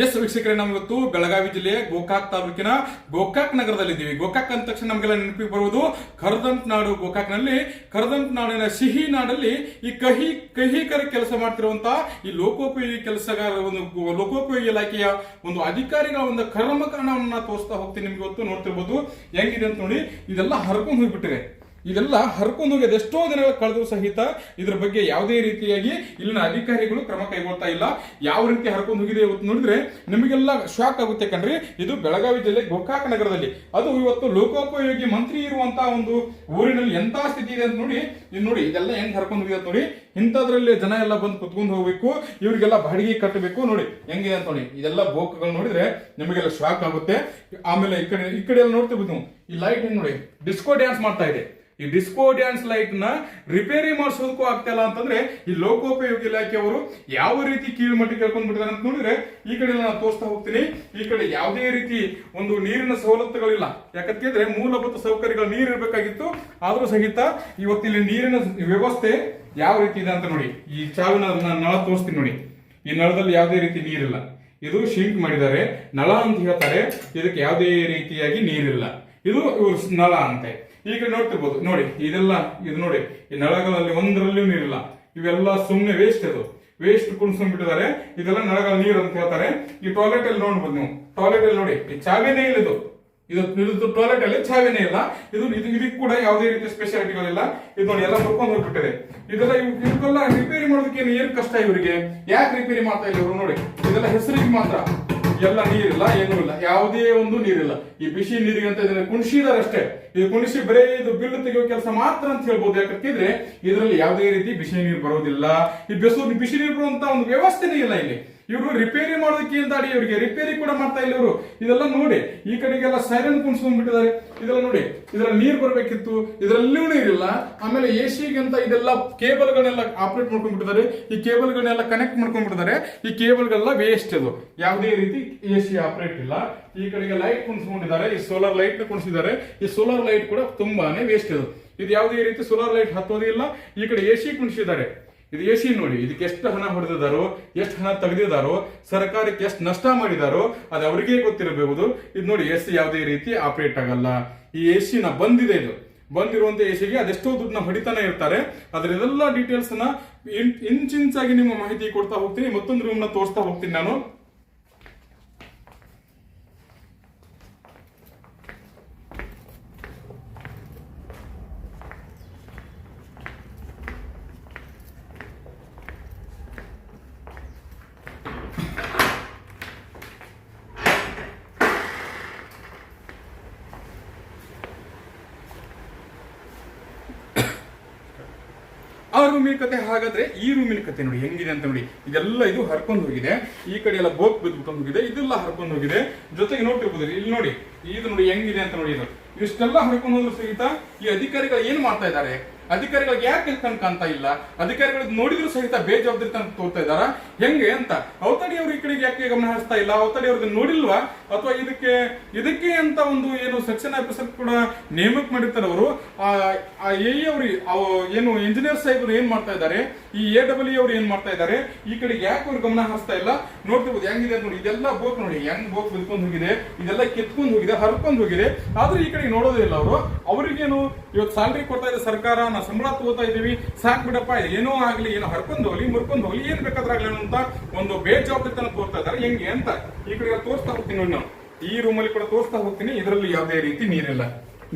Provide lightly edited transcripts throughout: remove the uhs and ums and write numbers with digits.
S ವೀಕ್ಷಕರೇ, ನಾವು ಇವತ್ತು ಬೆಳಗಾವಿ ಜಿಲ್ಲೆಯ ಗೋಕಾಕ್ ತಾಲೂಕಿನ ಗೋಕಾಕ್ ನಗರದಲ್ಲಿದ್ದೀವಿ. ಗೋಕಾಕ್ ಅಂದ ತಕ್ಷಣ ನಮಗೆಲ್ಲ ನೆನಪಿಗೆ ಬರುವುದು ಕರದಂಟ್ ನಾಡು. ಗೋಕಾಕ್ನಲ್ಲಿ ಕರದಂಟ್ ನಾಡಿನ ಸಿಹಿ ನಾಡಲ್ಲಿ ಈ ಕಹಿಕರ ಕೆಲಸ ಮಾಡ್ತಿರುವಂತಹ ಈ ಲೋಕೋಪಯೋಗಿ ಕೆಲಸಗಾರ ಒಂದು ಲೋಕೋಪಯೋಗಿ ಇಲಾಖೆಯ ಒಂದು ಅಧಿಕಾರಿಗಳ ಒಂದು ಕರ್ಮಕಾಂಡವನ್ನ ತೋರಿಸ್ತಾ ಹೋಗ್ತೀನಿ. ನಿಮ್ಗೆ ಇವತ್ತು ನೋಡ್ತಿರ್ಬೋದು ಹೆಂಗಿದೆ ಅಂತ ನೋಡಿ. ಇದೆಲ್ಲ ಹರ್ಕೊಂಡು ಹೋಗ್ಬಿಟ್ಟಿದೆ. ಇದೆಲ್ಲ ಹರ್ಕೊಂಡು ಹೋಗಿ ಎಷ್ಟೋ ದಿನಗಳ ಕಳೆದರೂ ಸಹಿತ ಇದ್ರ ಬಗ್ಗೆ ಯಾವುದೇ ರೀತಿಯಾಗಿ ಇಲ್ಲಿನ ಅಧಿಕಾರಿಗಳು ಕ್ರಮ ಕೈಗೊಳ್ತಾ ಇಲ್ಲ. ಯಾವ ರೀತಿ ಹರ್ಕೊಂಡು ಹೋಗಿದೆ ಇವತ್ತು ನೋಡಿದ್ರೆ ನಿಮಗೆಲ್ಲ ಶಾಕ್ ಆಗುತ್ತೆ ಕಣ್ರಿ. ಇದು ಬೆಳಗಾವಿ ಜಿಲ್ಲೆ ಗೋಕಾಕ್ ನಗರದಲ್ಲಿ, ಅದು ಇವತ್ತು ಲೋಕೋಪಯೋಗಿ ಮಂತ್ರಿ ಇರುವಂತಹ ಒಂದು ಊರಿನಲ್ಲಿ ಎಂತ ಸ್ಥಿತಿ ಇದೆ ಅಂತ ನೋಡಿ. ಇದು ನೋಡಿ, ಇದೆಲ್ಲ ಹೆಂಗ್ ಹರ್ಕೊಂಡು ಹೋಗಿದೆ ಅಂತ ನೋಡಿ. ಇಂಥದ್ರಲ್ಲಿ ಜನ ಎಲ್ಲ ಬಂದು ಕುತ್ಕೊಂಡು ಹೋಗ್ಬೇಕು, ಇವರಿಗೆಲ್ಲ ಬಾಡಿಗೆ ಕಟ್ಟಬೇಕು. ನೋಡಿ ಹೆಂಗಿದೆ ಅಂತ ನೋಡಿ. ಇದೆಲ್ಲ ಬೋಕ್ಗಳು ನೋಡಿದ್ರೆ ನಿಮಗೆಲ್ಲ ಶಾಕ್ ಆಗುತ್ತೆ. ಆಮೇಲೆ ಈ ಕಡೆ ಎಲ್ಲ ನೋಡ್ತಿರ್ಬೋದು, ಈ ಲೈಟ್ ನೋಡಿ ಡಿಸ್ಕೋ ಡ್ಯಾನ್ಸ್ ಮಾಡ್ತಾ ಇದೆ. ಈ ಡಿಸ್ಕೋ ಡ್ಯಾನ್ಸ್ ಲೈಟ್ ನ ರಿಪೇರಿ ಮಾಡಿಸೋದಕ್ಕೂ ಆಗ್ತಾ ಇಲ್ಲ ಅಂತಂದ್ರೆ ಈ ಲೋಕೋಪಯೋಗಿ ಇಲಾಖೆಯವರು ಯಾವ ರೀತಿ ಕೀಳು ಮಟ್ಟಿಗೆ ಕೇಳ್ಕೊಂಡ್ ಬಿಟ್ಟಿದ್ದಾರೆ ಅಂತ ನೋಡಿದ್ರೆ ಈ ಕಡೆ ನಾನು ತೋರಿಸ್ತಾ ಹೋಗ್ತೀನಿ. ಈ ಕಡೆ ಯಾವುದೇ ರೀತಿ ಒಂದು ನೀರಿನ ಸವಲತ್ತುಗಳಿಲ್ಲ. ಯಾಕಂತಂದ್ರೆ ಮೂಲಭೂತ ಸೌಕರ್ಯಗಳು ನೀರು ಇರಬೇಕಾಗಿತ್ತು, ಆದ್ರೂ ಸಹಿತ ಇವತ್ತಿಲ್ಲಿ ನೀರಿನ ವ್ಯವಸ್ಥೆ ಯಾವ ರೀತಿ ಇದೆ ಅಂತ ನೋಡಿ. ಈ ಚಾವಿನ ನಳ ತೋರಿಸ್ತೀನಿ ನೋಡಿ. ಈ ನಳದಲ್ಲಿ ಯಾವುದೇ ರೀತಿ ನೀರಿಲ್ಲ. ಇದು ಶಿಂಕ್ ಮಾಡಿದ್ದಾರೆ, ನಳ ಅಂತ ಹೇಳ್ತಾರೆ. ಇದಕ್ಕೆ ಯಾವುದೇ ರೀತಿಯಾಗಿ ನೀರಿಲ್ಲ. ಇದು ನಳ ಅಂತೆ. ಈಗ ನೋಡ್ತಿರ್ಬೋದು ನೋಡಿ, ಇದೆಲ್ಲ ಇದು ನೋಡಿ, ಈ ನಳಗಳಲ್ಲಿ ಒಂದರಲ್ಲಿಯೂ ನೀರಿಲ್ಲ. ಇವೆಲ್ಲ ಸುಮ್ಮನೆ ವೇಸ್ಟ್. ಅದು ವೇಸ್ಟ್ ಕುಣಿಸ್ಕೊಂಡ್ಬಿಟ್ಟಿದ್ದಾರೆ. ಇದೆಲ್ಲ ನಳಗಳ ನೀರು ಅಂತ ಹೇಳ್ತಾರೆ. ಈ ಟಾಯ್ಲೆಟ್ ಅಲ್ಲಿ ನೋಡ್ಬೋದು ನೀವು. ಟಾಯ್ಲೆಟ್ ಅಲ್ಲಿ ನೋಡಿ, ಈ ಚಾವಿನೇ ಇಲ್ಲ. ಇದು ಟಾಯ್ಲೆಟ್ ಅಲ್ಲಿ ಚಾವಿನೇ ಇಲ್ಲ. ಇದಕ್ಕೆ ಕೂಡ ಯಾವುದೇ ರೀತಿಯ ಸ್ಪೆಷಾಲಿಟಿಗಳಿಲ್ಲ. ಇದು ನೋಡಿ ಎಲ್ಲ ಬರ್ಕೊಂಡು ಹೋಗ್ಬಿಟ್ಟಿದೆ. ಇವಕ್ಕೆಲ್ಲ ರಿಪೇರಿ ಮಾಡೋದಕ್ಕೆ ಏನು ಕಷ್ಟ ಇವರಿಗೆ? ಯಾಕೆ ರಿಪೇರಿ ಮಾಡ್ತಾ ಇಲ್ಲ ಇವರು? ನೋಡಿ, ಇದೆಲ್ಲ ಹೆಸರಿಗೆ ಮಾತ್ರ, ಎಲ್ಲ ನೀರಿಲ್ಲ, ಏನೂ ಇಲ್ಲ, ಯಾವುದೇ ಒಂದು ನೀರಿಲ್ಲ. ಈ ಬಿಸಿ ನೀರಿಗೆ ಅಂತ ಇದನ್ನ ಕುಣಿಸಿದಾರೆ ಅಷ್ಟೇ. ಇದು ಕುಣಿಸಿ ಬರೇ ಇದು ಬಿಲ್ ತೆಗೆಯೋ ಕೆಲಸ ಮಾತ್ರ ಅಂತ ಹೇಳ್ಬೋದು. ಯಾಕಂತಿದ್ರೆ ಇದರಲ್ಲಿ ಯಾವುದೇ ರೀತಿ ಬಿಸಿ ನೀರು ಬರೋದಿಲ್ಲ. ಈ ಬಿಸಿ ನೀರು ಬರುವಂತ ಒಂದು ವ್ಯವಸ್ಥೆನೇ ಇಲ್ಲ ಇಲ್ಲಿ. ಇವರು ರಿಪೇರಿ ಮಾಡೋದಕ್ಕೆ ಅಂತ ಅಡಿ ಇವರಿಗೆ ರಿಪೇರಿ ಕೂಡ ಮಾಡ್ತಾ ಇಲ್ಲ ಇವರು. ಇದೆಲ್ಲ ನೋಡಿ, ಈ ಕಡೆಗೆಲ್ಲ ಸೈರನ್ ಕುಣಿಸ್ಕೊಂಡ್ಬಿಟ್ಟಿದ್ದಾರೆ. ಇದೆಲ್ಲ ನೋಡಿ, ಇದರಲ್ಲಿ ನೀರು ಬರಬೇಕಿತ್ತು, ಇದರಲ್ಲೂ ನೀರಿಲ್ಲ. ಆಮೇಲೆ ಎಸಿಗೆ ಅಂತ ಇದೆಲ್ಲ ಕೇಬಲ್ಗಳನ್ನೆಲ್ಲ ಆಪರೇಟ್ ಮಾಡ್ಕೊಂಡ್ಬಿಟ್ಟಿದ್ದಾರೆ. ಈ ಕೇಬಲ್ಗಳನ್ನೆಲ್ಲ ಕನೆಕ್ಟ್ ಮಾಡ್ಕೊಂಡ್ಬಿಟ್ಟಿದ್ದಾರೆ. ಈ ಕೇಬಲ್ಗಳೆಲ್ಲ ವೇಸ್ಟ್. ಅದು ಯಾವುದೇ ರೀತಿ ಎಸಿ ಆಪರೇಟ್ ಇಲ್ಲ. ಈ ಕಡೆಗೆ ಲೈಟ್ ಕುಣಿಸ್ಕೊಂಡಿದ್ದಾರೆ. ಈ ಸೋಲಾರ್ ಲೈಟ್ ಕುಣಿಸಿದ್ದಾರೆ. ಈ ಸೋಲಾರ್ ಲೈಟ್ ಕೂಡ ತುಂಬಾನೇ ವೇಸ್ಟ್. ಇದು ಯಾವುದೇ ರೀತಿ ಸೋಲಾರ್ ಲೈಟ್ ಹತ್ತೋದಿಲ್ಲ. ಈ ಕಡೆ ಎಸಿ ಕುಣಿಸಿದ್ದಾರೆ. ಇದು ಎಸಿ ನೋಡಿ, ಇದಕ್ಕೆ ಎಷ್ಟು ಹಣ ಹೊಡೆದಿದ್ದಾರೋ, ಎಷ್ಟು ಹಣ ತೆಗೆದಿದ್ದಾರೋ, ಸರ್ಕಾರಕ್ಕೆ ಎಷ್ಟು ನಷ್ಟ ಮಾಡಿದಾರೋ ಅದು ಅವರಿಗೆ ಗೊತ್ತಿರಬಹುದು. ಇದು ನೋಡಿ, ಎಸಿ ಯಾವುದೇ ರೀತಿ ಆಪರೇಟ್ ಆಗಲ್ಲ. ಈ ಎಸಿನ ಬಂದಿದೆ, ಇದು ಬಂದಿರುವಂತ ಎಸಿಗೆ ಅದೆಷ್ಟೋ ದುಡ್ಡನ್ನ ಹೊಡಿತಾನೆ ಇರ್ತಾರೆ. ಅದರೆಲ್ಲ ಡೀಟೇಲ್ಸ್ ನ ಇಂಚಾಗಿ ನಿಮ್ಮ ಮಾಹಿತಿ ಕೊಡ್ತಾ ಹೋಗ್ತೀನಿ. ಮತ್ತೊಂದು ರೂಮ್ ನ ತೋರಿಸ್ತಾ ಹೋಗ್ತೀನಿ ನಾನು. ಆ ರೂಮಿನ ಕತೆ ಹಾಗಾದ್ರೆ ಈ ರೂಮಿನ ಕತೆ ನೋಡಿ ಹೆಂಗಿದೆ ಅಂತ ನೋಡಿ. ಇದೆಲ್ಲ ಇದು ಹರ್ಕೊಂಡು ಹೋಗಿದೆ. ಈ ಕಡೆ ಎಲ್ಲ ಬೋಕ್ ಬಿದ್ದುಕೊಂಡು ಹೋಗಿದೆ. ಇದೆಲ್ಲ ಹರ್ಕೊಂಡು ಹೋಗಿದೆ. ಜೊತೆಗೆ ನೋಡ್ತಿರ್ಬೋದು ಇಲ್ಲಿ ನೋಡಿ, ಇದು ನೋಡಿ ಹೆಂಗಿದೆ ಅಂತ ನೋಡಿ. ಇಷ್ಟೆಲ್ಲ ಹರ್ಕೊಂಡು ಹೋದ್ರು ಸಹಿತ ಈ ಅಧಿಕಾರಿಗಳು ಏನ್ ಮಾಡ್ತಾ ಇದ್ದಾರೆ? ಅಧಿಕಾರಿಗಳಿಗೆ ಯಾಕೆ ಕಾಣ್ತಾ ಇಲ್ಲ? ಅಧಿಕಾರಿಗಳಿಗೆ ನೋಡಿದ್ರು ಸಹಿತ ಬೇಜವಾಬ್ದಾರಿ ತನಕ ತೋರ್ತಾ ಇದ್ದಾರ ಹೆಂಗೆ ಅಂತ. ಅವತಡಿ ಅವ್ರು ಈ ಕಡೆಗೆ ಯಾಕೆ ಗಮನ ಹರಿಸ್ತಾ ಇಲ್ಲ? ಅವತಡಿ ಅವ್ರಿಗೆ ನೋಡಿಲ್ವಾ? ಅಥವಾ ಇದಕ್ಕೆ ಅಂತ ಒಂದು ಏನು ಸೆಕ್ಷನ್ ಆಫೀಸರ್ ಕೂಡ ನೇಮಕ ಮಾಡಿರ್ತಾರೆ ಅವರು. ಏನು ಇಂಜಿನಿಯರ್ ಸಾಹೇಬರು ಏನ್ ಮಾಡ್ತಾ ಇದ್ದಾರೆ? ಈ AEE ಅವ್ರು ಏನ್ ಮಾಡ್ತಾ ಇದ್ದಾರೆ? ಈ ಕಡೆಗೆ ಯಾಕೆ ಅವ್ರು ಗಮನ ಹರಿಸ್ತಾ ಇಲ್ಲ? ನೋಡ್ತಿರ್ಬೋದು ಹೆಂಗಿದೆ ನೋಡಿ. ಇದೆಲ್ಲ ಬೋಕ್ ನೋಡಿ, ಹೆಂಗ್ ಬೋಕ್ ಬಿದ್ಕೊಂಡು ಹೋಗಿದೆ. ಇದೆಲ್ಲ ಕಿತ್ಕೊಂಡು ಹೋಗಿದೆ, ಹರ್ಕೊಂಡು ಹೋಗಿದೆ. ಆದ್ರೂ ಈ ಕಡೆ ನೋಡೋದೇ ಇಲ್ಲ ಅವರು. ಅವ್ರಿಗೇನು ಇವತ್ತು ಸ್ಯಾಲ್ರಿ ಕೊಡ್ತಾ ಇದೆ ಸರ್ಕಾರ, ನಾವು ಸಂಬಳ ತಗೋತಾ ಇದೀವಿ, ಸಾಕ್ ಬಿಡಪ್ಪ, ಏನೋ ಆಗ್ಲಿ, ಏನೋ ಹರ್ಕೊಂಡು ಹೋಗ್ಲಿ, ಮುರ್ಕೊಂಡು ಹೋಗ್ಲಿ, ಏನ್ ಬೇಕಾದ್ರಾಗ್ಲಿ ಅಂತ ಒಂದು ಬೇಜವಾಬ್ದಾರಿತನ ತೋರ್ತಾ ಇದ್ದಾರೆ ಹೆಂಗೆ ಅಂತ ಈ ಕಡೆ ತೋರಿಸ್ತಾ ಹೋಗ್ತೀನಿ ನೋಡಿ. ನಾವು ಈ ರೂಮಲ್ಲಿ ಕೂಡ ತೋರಿಸ್ತಾ ಹೋಗ್ತೀನಿ. ಇದರಲ್ಲಿ ಯಾವುದೇ ರೀತಿ ನೀರಿಲ್ಲ.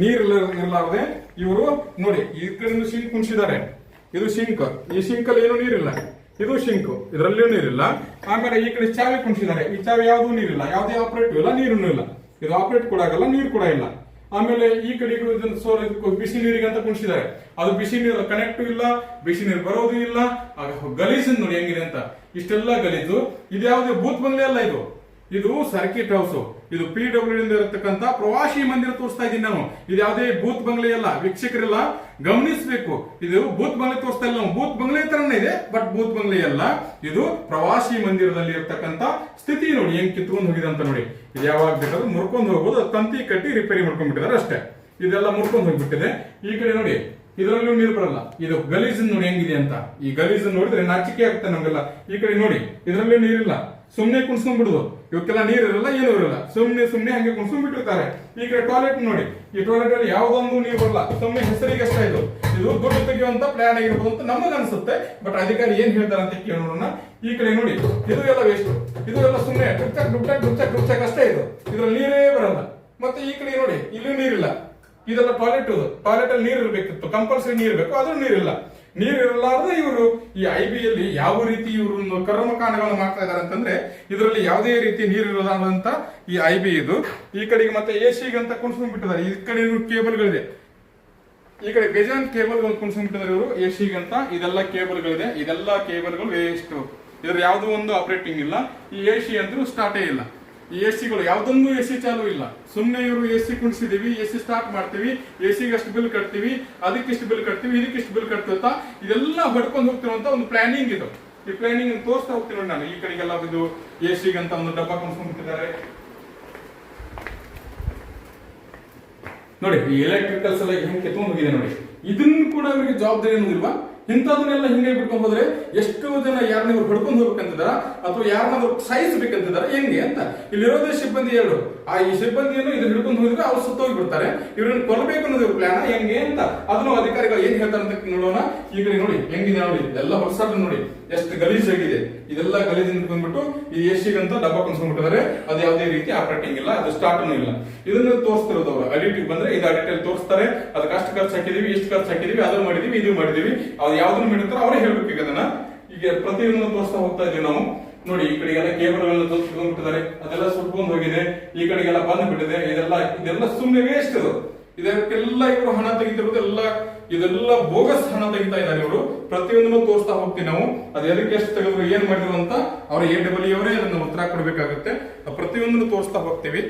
ಇರಲಾರದೆ ಇವರು ನೋಡಿ, ಈ ಕಡೆ ಸಿಂಕ್ ಕುಣಿಸಿದ್ದಾರೆ. ಇದು ಸಿಂಕ್. ಈ ಸಿಂಕ್ ಅಲ್ಲಿ ಏನು ನೀರಿಲ್ಲ. ಇದು ಸಿಂಕ್, ಇದರಲ್ಲೂ ನೀರಿಲ್ಲ. ಆಮೇಲೆ ಈ ಕಡೆ ಚಾವಿ ಕುಣಿಸಿದ್ದಾರೆ. ಈ ಚಾವಿ ಯಾವುದೂ ನೀರಿಲ್ಲ, ಯಾವುದೇ ಆಪರೇಟ್ ಇಲ್ಲ, ನೀರು ಇಲ್ಲ. ಇದು ಆಪರೇಟ್ ಕೂಡ ಆಗಲ್ಲ, ನೀರು ಕೂಡ ಇಲ್ಲ. ಆಮೇಲೆ ಈ ಕಡೆ ಬಿಸಿ ನೀರಿಗೆ ಅಂತ ಕುಣಿಸಿದ್ದಾರೆ. ಅದು ಬಿಸಿ ನೀರು ಕನೆಕ್ಟ್ ಇಲ್ಲ, ಬಿಸಿ ನೀರು ಬರೋದು ಇಲ್ಲ. ಗಲೀಜು ನೋಡಿ ಹೆಂಗಿದೆ ಅಂತ. ಇಷ್ಟೆಲ್ಲ ಗಲೀಜು. ಇದು ಯಾವುದೇ ಬೂತ್ ಬಂಗ್ಲೆ ಅಲ್ಲ, ಇದು ಸರ್ಕಿಟ್ ಹೌಸ್. ಇದು PWD ಇರತಕ್ಕಂತ ಪ್ರವಾಸಿ ಮಂದಿರ ತೋರಿಸ್ತಾ ಇದ್ದೀನಿ ನಾನು. ಇದು ಯಾವುದೇ ಬೂತ್ ಬಂಗ್ಲೆ ಅಲ್ಲ. ವೀಕ್ಷಕರೆಲ್ಲ ಗಮನಿಸಬೇಕು, ಇದು ಬೂತ್ ಬಂಗ್ಲೆ ತೋರಿಸ್ತಾ ಇಲ್ಲ. ಬೂತ್ ಬಂಗ್ಲೆ ತರನೇ ಇದೆ, ಬಟ್ ಬೂತ್ ಬಂಗ್ಲೆ ಅಲ್ಲ. ಇದು ಪ್ರವಾಸಿ ಮಂದಿರದಲ್ಲಿ ಇರತಕ್ಕಂತ ಸ್ಥಿತಿ ನೋಡಿ ಹೆಂಗ್ ಕಿತ್ಕೊಂಡು ಹೋಗಿದೆ ಅಂತ ನೋಡಿ. ಇದು ಯಾವಾಗ ಬೇಕಾದ್ರೂ ಮುರ್ಕೊಂಡು ಹೋಗ್ಬೋದು. ತಂತಿ ಕಟ್ಟಿ ರಿಪೇರಿ ಮಾಡ್ಕೊಂಡ್ಬಿಟ್ಟಿದ್ದಾರೆ ಅಷ್ಟೇ. ಇದೆಲ್ಲ ಮುರ್ಕೊಂಡು ಹೋಗ್ಬಿಟ್ಟಿದೆ. ಈ ಕಡೆ ನೋಡಿ, ಇದರಲ್ಲೂ ನೀರು ಬರಲ್ಲ. ಇದು ಗಲೀಜ್ ನೋಡಿ ಹೆಂಗಿದೆ ಅಂತ. ಈ ಗಲೀಜ್ ನೋಡಿದ್ರೆ ನಾಚಿಕೆ ಆಗುತ್ತೆ ನಮ್ಗೆಲ್ಲ. ಈ ಕಡೆ ನೋಡಿ, ಇದರಲ್ಲೂ ನೀರಿಲ್ಲ. ಸುಮ್ನೆ ಕುಣಿಸ್ಕೊಂಡ್ಬಿಡುದು. ಇವಕ್ಕೆಲ್ಲ ನೀರ್ ಇರಲ್ಲ, ಏನೂ ಇರಲ್ಲ, ಸುಮ್ನೆ ಹಂಗೆ ಕುಣಿಸ್ಕೊಂಡ್ ಬಿಟ್ಟಿರ್ತಾರೆ. ಈ ಕಡೆ ಟಾಯ್ಲೆಟ್ ನೋಡಿ, ಈ ಟಾಯ್ಲೆಟ್ ಅಲ್ಲಿ ಯಾವ್ದೊಂದು ನೀರು ಬರಲ್ಲ, ಸುಮ್ನೆ ಹೆಸರಿಗೆ ಅಷ್ಟೇ ಇದು ದುಡ್ಡು ತೆಗೆಯುವಂತ ಪ್ಲಾನ್ ಆಗಿರ್ಬೋದು ಅಂತ ನಮಗ ಅನ್ಸುತ್ತೆ. ಬಟ್ ಅಧಿಕಾರಿ ಏನ್ ಹೇಳ್ತಾರೆ ಅಂತ ಕೇಳೋಣ. ಈ ಕಡೆ ನೋಡಿ, ಇದು ಎಲ್ಲ ವೇಸ್ಟ್, ಇದು ಎಲ್ಲ ಸುಮ್ನೆ ಡುಪ್ಚಕ್ ಅಷ್ಟೇ ಇದು, ಇದ್ರಲ್ಲಿ ನೀರೇ ಬರಲ್ಲ. ಮತ್ತೆ ಈ ಕಡೆ ನೋಡಿ, ಇಲ್ಲೂ ನೀರಿಲ್ಲ, ಇದೆಲ್ಲ ಟಾಯ್ಲೆಟ್ ಅಲ್ಲಿ ನೀರು ಇರ್ಬೇಕಿತ್ತು, ಕಂಪಲ್ಸರಿ ನೀರ್ ಬೇಕು, ಆದ್ರೂ ನೀರಿಲ್ಲ. ನೀರಿರಲಾರ್ದೆ ಇವರು ಈ IBಯಲ್ಲಿ ಯಾವ ರೀತಿ ಇವರು ಕರ್ಮಕಾಂಡಗಳನ್ನು ಮಾಡ್ತಾ ಇದಾರೆ ಅಂತಂದ್ರೆ, ಇದರಲ್ಲಿ ಯಾವುದೇ ರೀತಿ ನೀರಿರೋದಂತ ಈ IB ಇದು. ಈ ಕಡೆಗೆ ಮತ್ತೆ AC ಅಂತ ಕುಣಿಸ್ಕೊಂಡ್ಬಿಟ್ಟಿದ್ದಾರೆ. ಈ ಕಡೆ ಕೇಬಲ್ಗಳಿದೆ, ಈ ಕಡೆ ಬೇಜಾನ್ ಕೇಬಲ್ಗಳು ಕುಣಿಸ್ಕೊಂಡ್ಬಿಟ್ಟಿದ್ದಾರೆ ಇವರು AC ಅಂತ. ಇದೆಲ್ಲ ಕೇಬಲ್ಗಳಿದೆ, ಇದೆಲ್ಲ ಕೇಬಲ್ಗಳು ವೇಸ್ಟ್, ಇದ್ರ ಯಾವ್ದು ಒಂದು ಆಪರೇಟಿಂಗ್ ಇಲ್ಲ. ಈ AC ಅಂದ್ರೂ ಸ್ಟಾರ್ಟೇ ಇಲ್ಲ. ಈ AC ಯಾವ್ದೊಂದು AC ಚಾಲು ಇಲ್ಲ. ಸುಮ್ನೆ ಇವರು AC ಕುಣಿಸಿದೀವಿ, AC ಸ್ಟಾರ್ಟ್ ಮಾಡ್ತೀವಿ, AC ಅಷ್ಟು ಬಿಲ್ ಕಟ್ತೀವಿ, ಅದಕ್ಕಿಷ್ಟು ಬಿಲ್ ಕಟ್ತೀವಿ, ಇದಕ್ಕಿಷ್ಟು ಬಿಲ್ ಕಟ್ತೀವಿ ಅಂತ ಇದೆಲ್ಲ ಹೊಡ್ಕೊಂಡು ಹೋಗ್ತಿರುವಂತ ಒಂದು ಪ್ಲಾನಿಂಗ್ ಇದು. ಈ ಪ್ಲಾನಿಂಗ್ ತೋರಿಸ್ತಾ ಹೋಗ್ತೀನಿ ನಾನು. ಈ ಕಡೆಗೆಲ್ಲ ಇದು AC ಅಂತ ಒಂದು ಡಬ್ಬ ಕುಣಿಸ್ಕೊಂಡ್ಬಿಟ್ಟಿದ್ದಾರೆ ನೋಡಿ. ಈ ಎಲೆಕ್ಟ್ರಿಕಲ್ಸ್ ಎಲ್ಲ ಹೆಂಗೆ ಕೆತ್ಕೊಂಡು ಹೋಗಿದೆ ನೋಡಿ. ಇದನ್ನು ಕೂಡ ಇವರಿಗೆ ಜವಾಬ್ದಾರಿ ಅನ್ನೋದಿಲ್ವಾ? ಇಂಥದನ್ನೆಲ್ಲ ಹಿಂಗೆ ಬಿಟ್ಕೊಂಡು ಹೋದ್ರೆ ಎಷ್ಟು ಜನ ಯಾರನ್ನ ಇವ್ರು ಹೊಡ್ಕೊಂಡು ಹೋಗ್ಬೇಕಂತಿದಾರ ಅಥವಾ ಯಾರನ್ನಾದ್ರು ಸಾಯಿಸ್ಬೇಕಂತಿದಾರ ಹೆಂಗೆ ಅಂತ. ಇಲ್ಲಿರೋದೇ ಸಿಬ್ಬಂದಿ ಎರಡು, ಈ ಸಿಬ್ಬಂದಿಯನ್ನು ಇದು ಹಿಡ್ಕೊಂಡು ಹೋಗಿದ್ರೆ ಅವ್ರು ಸುತ್ತೋಗಿ ಬಿಡ್ತಾರೆ. ಇವ್ರನ್ನ ಕೊಲ್ಲಬೇಕು ಅನ್ನೋದು ಇವ್ರ ಪ್ಲಾನ್ ಹೆಂಗೆ ಅಂತ ಅದನ್ನು ಅಧಿಕಾರಿಗಳು ಏನ್ ಹೇಳ್ತಾರೆ ಅಂತ ನೋಡೋಣ. ಈ ಕಡೆ ನೋಡಿ ಹೆಂಗಿದೆ ನೋಡಿ, ಎಲ್ಲ ಹೊರಸಾಟ ನೋಡಿ, ಎಷ್ಟು ಗಲೀಜಾಗಿದೆ. ಇದೆಲ್ಲ ಗಲೀಜಿಂದ ಬಂದ್ಬಿಟ್ಟು ಈ AC ಅಂತ ಡಬ್ಬ ಕುಣಿಸ್ಕೊಂಡ್ಬಿಟ್ಟಿದ್ದಾರೆ. ಅದು ಯಾವುದೇ ರೀತಿ ಆಪರೇಟಿಂಗ್ ಇಲ್ಲ, ಅದು ಸ್ಟಾರ್ಟ್ನೂ ಇಲ್ಲ. ಇದನ್ನು ತೋರಿಸ್ತಿರೋದು ಅವರು ಅಡಿಟಿವ್ ಬಂದ್ರೆ ಇದು ಅಡಿಟಲ್ಲಿ ತೋರಿಸ್ತಾರೆ. ಅದಕ್ಕೆ ಅಷ್ಟು ಖರ್ಚು ಹಾಕಿದೀವಿ, ಇಷ್ಟು ಖರ್ಚು ಹಾಕಿದೀವಿ, ಅದನ್ನು ಮಾಡಿದೀವಿ, ಇದು ಮಾಡಿದೀವಿ, ಅದು ಯಾವ್ದನ್ನು ಮಾಡಿರ್ತಾರೋ ಅವರೇ ಹೇಳ್ಬೇಕು. ಈಗ ಅದನ್ನ ಈಗ ಪ್ರತಿಯೊಂದನ್ನು ತೋರಿಸ್ತಾ ಹೋಗ್ತಾ ಇದೀವಿ ನಾವು ನೋಡಿ. ಈ ಕಡೆಗೆಲ್ಲ ಕೇಬಲ್ಗಳನ್ನ ತೋರಿಸ್ಕೊಂಡ್ಬಿಟ್ಟಿದ್ದಾರೆ, ಅದೆಲ್ಲ ಸುಟ್ಕೊಂಡು ಹೋಗಿದೆ. ಈ ಕಡೆಗೆಲ್ಲ ಬಂದ್ಬಿಟ್ಟಿದೆ. ಇದೆಲ್ಲ ಸುಮ್ಮನೆ ವೇಸ್ಟ್ ಇದು. ಇದಕ್ಕೆಲ್ಲ ಇವರು ಹಣ ತೆಗಿತಿರೋದು ಇದೆಲ್ಲ ಬೋಗಸ್ ಹಣ ತೆಗಿತಾ ಇದ್ದಾರೆ ಇವರು. ಪ್ರತಿಯೊಂದನ್ನು ತೋರಿಸ್ತಾ ಹೋಗ್ತೀವಿ ನಾವು. ಅದು ಎದಕ್ಕೆ ಎಷ್ಟು ತೆಗೆದ್ರು, ಏನ್ ಮಾಡಿದ್ರು ಅಂತ ಅವ್ರ AEE ಅವರೇ ಅದನ್ನ ಉತ್ತರ ಕೊಡ್ಬೇಕಾಗುತ್ತೆ. ಪ್ರತಿಯೊಂದನ್ನು ತೋರಿಸ್ತಾ ಹೋಗ್ತೀವಿ.